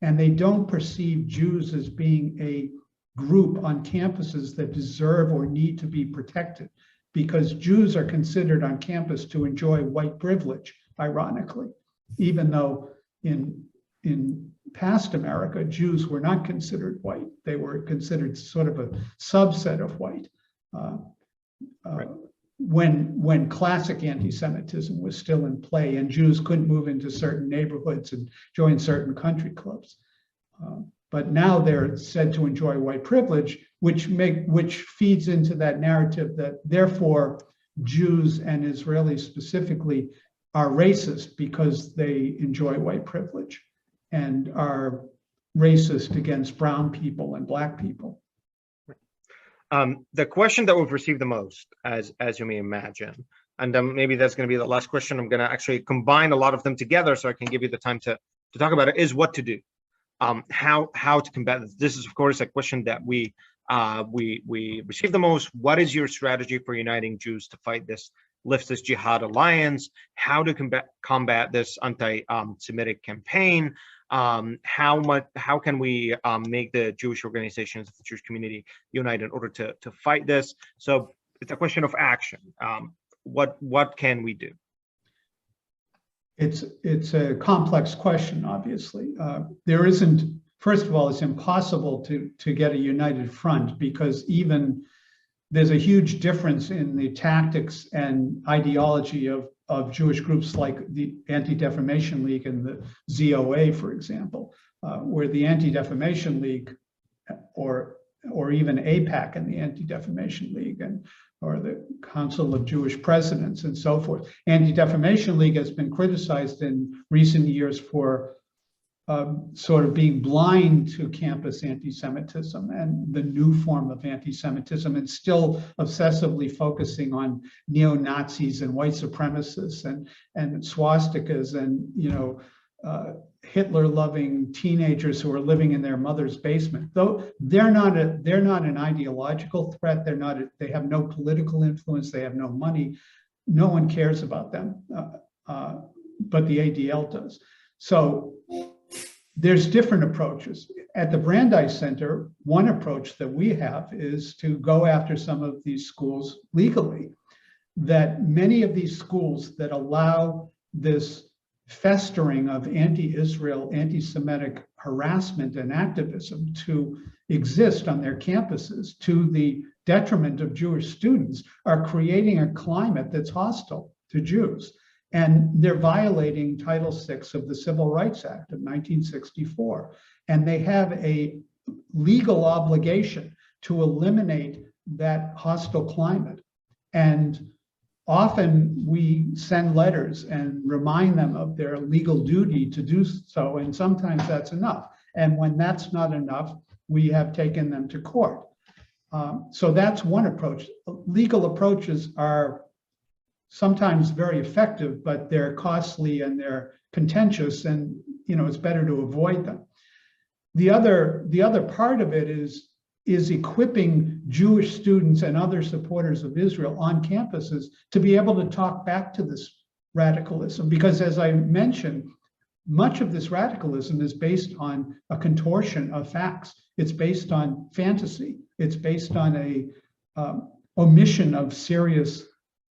and they don't perceive Jews as being a group on campuses that deserve or need to be protected, because Jews are considered on campus to enjoy white privilege, ironically, even though in past America, Jews were not considered white. They were considered sort of a subset of white. Right. When classic anti-Semitism was still in play and Jews couldn't move into certain neighborhoods and join certain country clubs. But now they're said to enjoy white privilege, which feeds into that narrative that therefore Jews and Israelis specifically are racist because they enjoy white privilege and are racist against brown people and black people. The question that we've received the most, as you may imagine, and maybe that's going to be the last question. I'm going to actually combine a lot of them together so I can give you the time to talk about it, is what to do. How to combat this. This is, of course, a question that we receive the most. What is your strategy for uniting Jews to fight this leftist jihad alliance? How to combat this anti-Semitic campaign? How can we make the Jewish organizations, the Jewish community unite in order to fight this? So it's a question of action. What can we do? It's a complex question, obviously. There isn't, first of all, it's impossible to get a united front, because even there's a huge difference in the tactics and ideology of Jewish groups like the Anti-Defamation League and the ZOA, for example, where the Anti-Defamation League or even AIPAC and the Anti-Defamation League or the Council of Jewish Presidents and so forth. Anti-Defamation League has been criticized in recent years for sort of being blind to campus anti-Semitism and the new form of anti-Semitism, and still obsessively focusing on neo-Nazis and white supremacists and swastikas and, you know, Hitler-loving teenagers who are living in their mother's basement. Though they're not an ideological threat. They have no political influence. They have no money. No one cares about them, but the ADL does. So there's different approaches. At the Brandeis Center, one approach that we have is to go after some of these schools legally. That many of these schools that allow this festering of anti-Israel, anti-Semitic harassment and activism to exist on their campuses to the detriment of Jewish students are creating a climate that's hostile to Jews. And they're violating Title VI of the Civil Rights Act of 1964. And they have a legal obligation to eliminate that hostile climate. And often we send letters and remind them of their legal duty to do so, and sometimes that's enough. And when that's not enough, we have taken them to court. So that's one approach. Legal approaches are sometimes very effective, but they're costly and they're contentious, and it's better to avoid them. The other part of it is equipping Jewish students and other supporters of Israel on campuses to be able to talk back to this radicalism. Because as I mentioned, much of this radicalism is based on a contortion of facts. It's based on fantasy. It's based on a omission of serious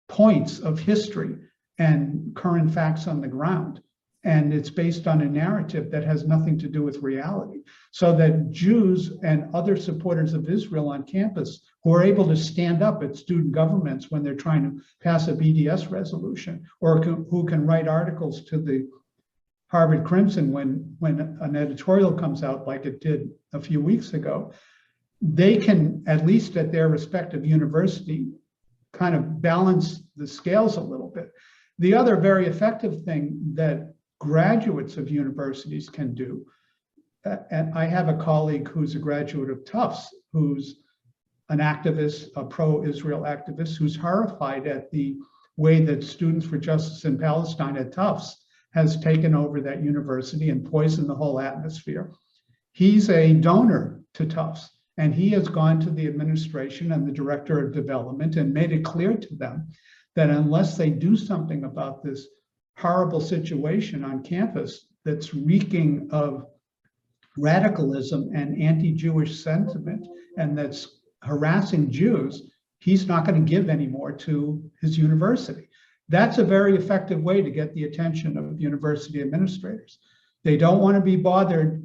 points of history and current facts on the ground. And it's based on a narrative that has nothing to do with reality. So that Jews and other supporters of Israel on campus who are able to stand up at student governments when they're trying to pass a BDS resolution, or who can write articles to the Harvard Crimson when an editorial comes out like it did a few weeks ago, they can, at least at their respective university, kind of balance the scales a little bit. The other very effective thing that graduates of universities can do, and I have a colleague who's a graduate of Tufts, who's an activist, a pro-Israel activist, who's horrified at the way that Students for Justice in Palestine at Tufts has taken over that university and poisoned the whole atmosphere. He's a donor to Tufts, and he has gone to the administration and the director of development and made it clear to them that unless they do something about this horrible situation on campus that's reeking of radicalism and anti-Jewish sentiment and that's harassing Jews, he's not going to give any more to his university. That's a very effective way to get the attention of university administrators. They don't want to be bothered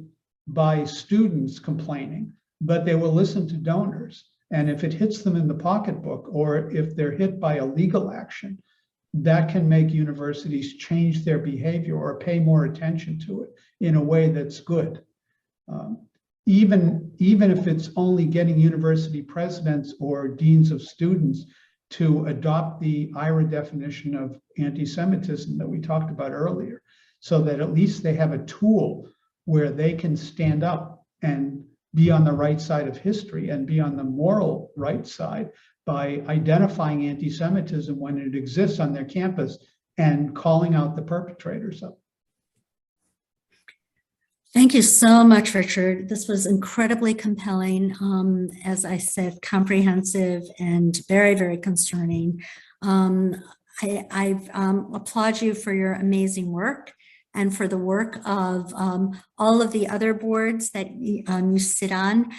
by students complaining, but they will listen to donors. And if it hits them in the pocketbook, or if they're hit by a legal action, that can make universities change their behavior or pay more attention to it in a way that's good. Even if it's only getting university presidents or deans of students to adopt the IRA definition of anti-Semitism that we talked about earlier, so that at least they have a tool where they can stand up and be on the right side of history and be on the moral right side by identifying anti-Semitism when it exists on their campus and calling out the perpetrators of it. Thank you so much, Richard. This was incredibly compelling, as I said, comprehensive and very, very concerning. I applaud you for your amazing work and for the work of all of the other boards that you sit on.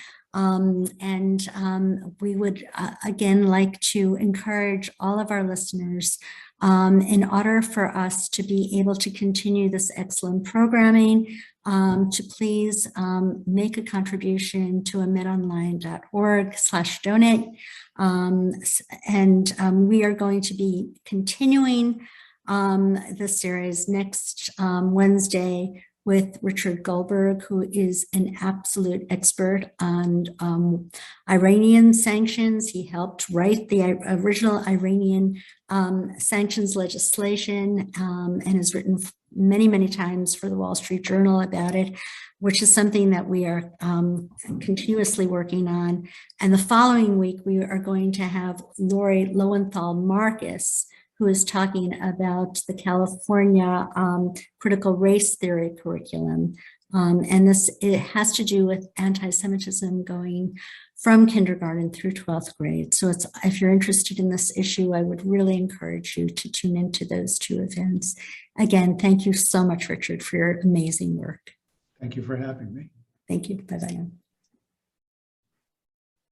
We would, again, like to encourage all of our listeners in order for us to be able to continue this excellent programming, to please make a contribution to amedonline.org/donate. We are going to be continuing this series next Wednesday with Richard Goldberg, who is an absolute expert on Iranian sanctions. He helped write the original Iranian sanctions legislation and has written many, many times for the Wall Street Journal about it, which is something that we are continuously working on. And the following week, we are going to have Lori Lowenthal-Marcus, who is talking about the California critical race theory curriculum. It has to do with anti-Semitism going from kindergarten through 12th grade. So if you're interested in this issue, I would really encourage you to tune into those two events. Again, thank you so much, Richard, for your amazing work. Thank you for having me. Thank you. Bye-bye.